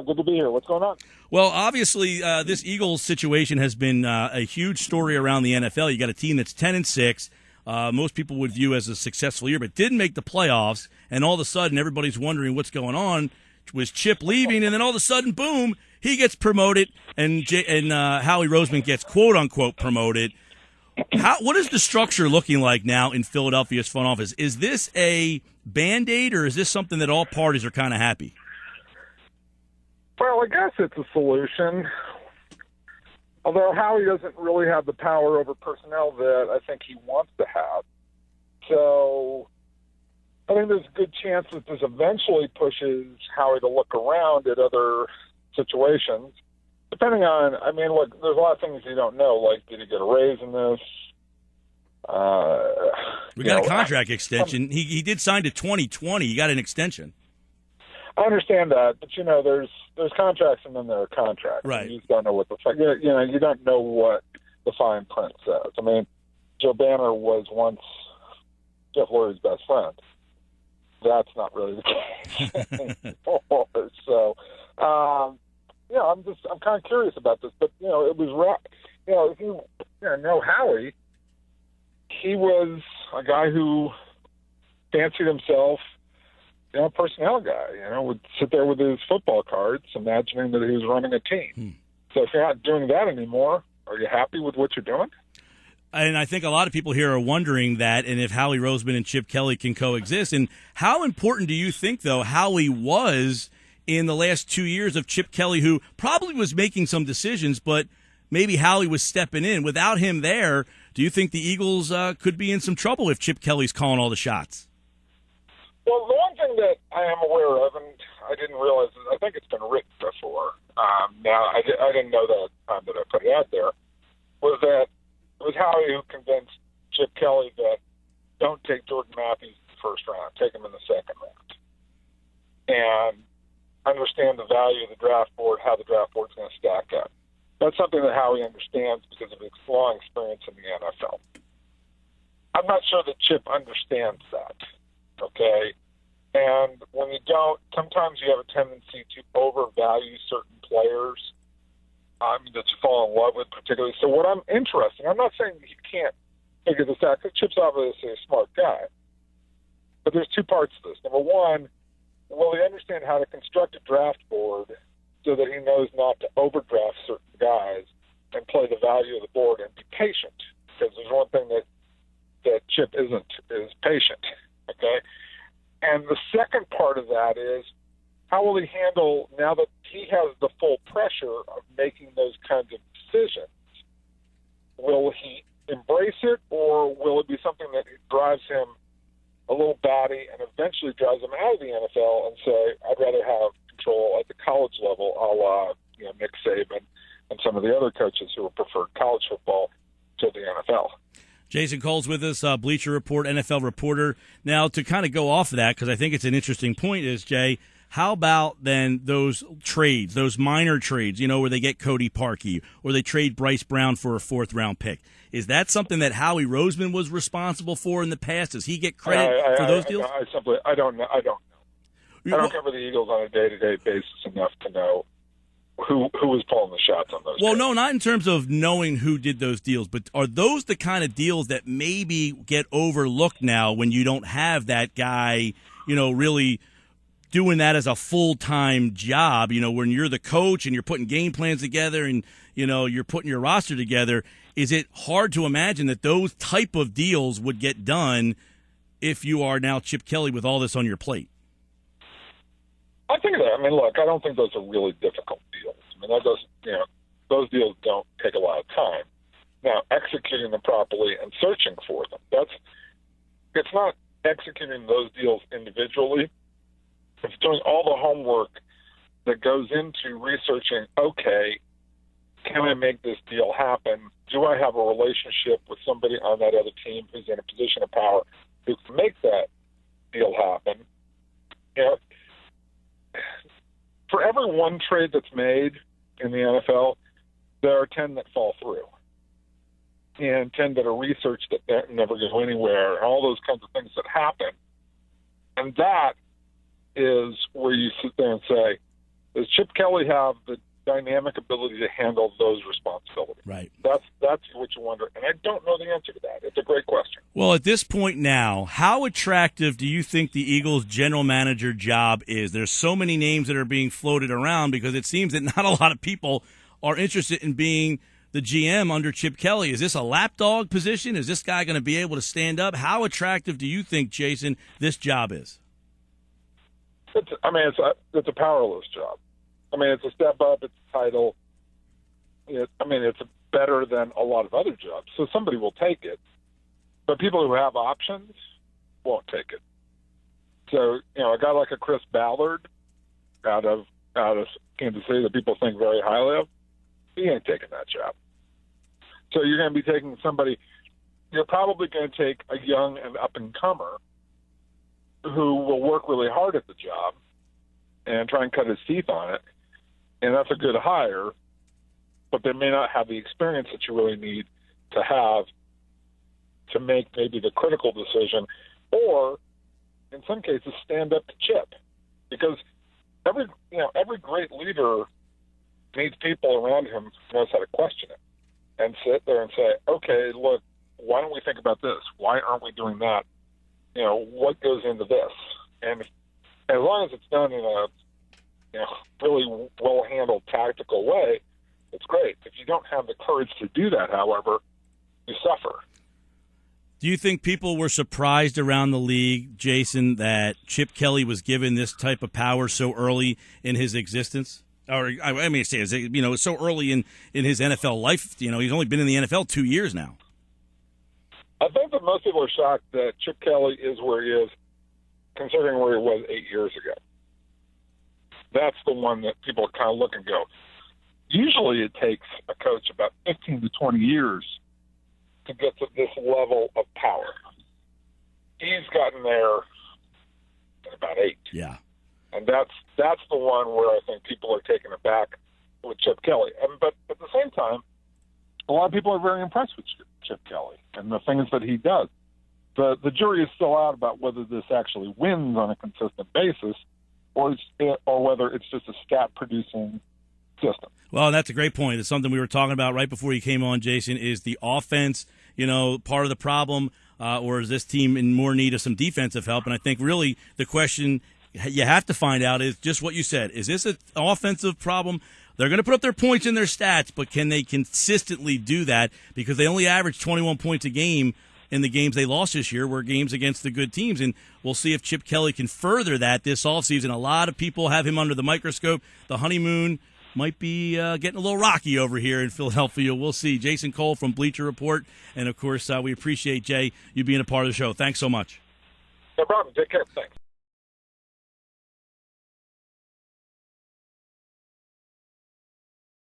Good to be here. What's going on? Well, obviously, this Eagles situation has been a huge story around the NFL. You got a team that's 10-6. Most people would view as a successful year, but didn't make the playoffs. And all of a sudden, everybody's wondering what's going on. Was Chip leaving? And then all of a sudden, boom, he gets promoted, and Howie Roseman gets quote unquote promoted. What is the structure looking like now in Philadelphia's front office? Is this a Band-Aid, or is this something that all parties are kind of happy? Well, I guess it's a solution. Although Howie doesn't really have the power over personnel that I think he wants to have. So I think there's a good chance that this eventually pushes Howie to look around at other situations. Depending on, I mean, look, there's a lot of things you don't know. Like, did he get a raise in this? We got a contract extension. He did sign to 2020. He got an extension. I understand that, but there's contracts and then there are contracts. Right. You just don't know what the you don't know what the fine print says. I mean, Joe Banner was once Jeff Lurie's best friend. That's not really the case anymore. So, I'm kind of curious about this, but it was if you know Howie, he was a guy who fancied himself, a personnel guy, would sit there with his football cards, imagining that he was running a team. So if you're not doing that anymore, are you happy with what you're doing? And I think a lot of people here are wondering that, and if Howie Roseman and Chip Kelly can coexist. And how important do you think, though, Howie was in the last 2 years of Chip Kelly, who probably was making some decisions, but maybe Howie was stepping in? Without him there, do you think the Eagles could be in some trouble if Chip Kelly's calling all the shots? Well, the one thing that I am aware of, and I didn't realize, I think it's been written before. Now, I didn't know that at the time that I put it out there, was that it was Howie who convinced Chip Kelly that don't take Jordan Matthews in the first round, take him in the second round. And understand the value of the draft board, how the draft board's going to stack up. That's something that Howie understands because of his long experience in the NFL. I'm not sure that Chip understands that. Okay, and when you don't, sometimes you have a tendency to overvalue certain players that you fall in love with particularly. So what I'm interested, I'm not saying he can't figure this out, because Chip's obviously a smart guy, but there's two parts to this. Number one, will he understand how to construct a draft board so that he knows not to overdraft certain guys and play the value of the board and be patient? Because there's one thing that Chip isn't, is patient. Okay, and the second part of that is, how will he handle, now that he has the full pressure of making those kinds of decisions? Will he embrace it, or will it be something that drives him a little batty and eventually drives him out of the NFL and say, I'd rather have control at the college level, a la Nick Saban and some of the other coaches who have preferred college football to the NFL? Jason Cole's with us, Bleacher Report, NFL reporter. Now, to kind of go off of that, because I think it's an interesting point, is, Jay, how about then those trades, those minor trades, where they get Cody Parkey or they trade Bryce Brown for a fourth-round pick? Is that something that Howie Roseman was responsible for in the past? Does he get credit for those deals? I don't know. I don't cover the Eagles on a day-to-day basis enough to know who was pulling the shots on those. Well, guys. No, not in terms of knowing who did those deals, but are those the kind of deals that maybe get overlooked now when you don't have that guy, really doing that as a full-time job, when you're the coach and you're putting game plans together and, you're putting your roster together? Is it hard to imagine that those type of deals would get done if you are now Chip Kelly with all this on your plate? I think that. I mean, look, I don't think those are really difficult deals. I mean, those deals don't take a lot of time. Now, executing them properly and searching for them, it's not executing those deals individually. It's doing all the homework that goes into researching, okay, can I make this deal happen? Do I have a relationship with somebody on that other team who's in a position of power who can make that deal happen? For every one trade that's made in the NFL, there are 10 that fall through, and 10 that are researched that never go anywhere, and all those kinds of things that happen. And that is where you sit there and say, Does Chip Kelly have the dynamic ability to handle those responsibilities? Right. That's what you wonder, and I don't know the answer to that. It's a great question. Well, at this point now, how attractive do you think the Eagles' general manager job is? There's so many names that are being floated around because it seems that not a lot of people are interested in being the GM under Chip Kelly. Is this a lapdog position? Is this guy going to be able to stand up? How attractive do you think, Jason, this job is? It's a powerless job. I mean, it's a step up. It's a title. It's better than a lot of other jobs. So somebody will take it. But people who have options won't take it. So, a guy like a Chris Ballard out of Kansas City that people think very highly of, he ain't taking that job. So you're going to be taking somebody, you're probably going to take a young and up-and-comer who will work really hard at the job and try and cut his teeth on it. And that's a good hire, but they may not have the experience that you really need to have to make maybe the critical decision, or in some cases stand up to Chip, because every great leader needs people around him who knows how to question it and sit there and say, okay, look, why don't we think about this? Why aren't we doing that? What goes into this? And as long as it's done in a really well-handled tactical way, it's great. If you don't have the courage to do that, however, you suffer. Do you think people were surprised around the league, Jason, that Chip Kelly was given this type of power so early in his existence? Or, so early in his NFL life. He's only been in the NFL 2 years now. I think that most people are shocked that Chip Kelly is where he is, considering where he was 8 years ago. That's the one that people kind of look and go, usually it takes a coach about 15 to 20 years to get to this level of power. He's gotten there in about 8. Yeah. And that's the one where I think people are taken aback with Chip Kelly. But at the same time, a lot of people are very impressed with Chip Kelly and the things that he does. The jury is still out about whether this actually wins on a consistent basis, or whether it's just a stat-producing system. Well, that's a great point. It's something we were talking about right before you came on, Jason. Is the offense, part of the problem, or is this team in more need of some defensive help? And I think really the question you have to find out is just what you said. Is this an offensive problem? They're going to put up their points in their stats, but can they consistently do that? Because they only averaged 21 points a game in the games they lost this year were games against the good teams. And we'll see if Chip Kelly can further that this offseason. A lot of people have him under the microscope. The honeymoon might be getting a little rocky over here in Philadelphia. We'll see. Jason Cole from Bleacher Report. And, of course, we appreciate, Jay, you being a part of the show. Thanks so much. No problem. Take care. Thanks.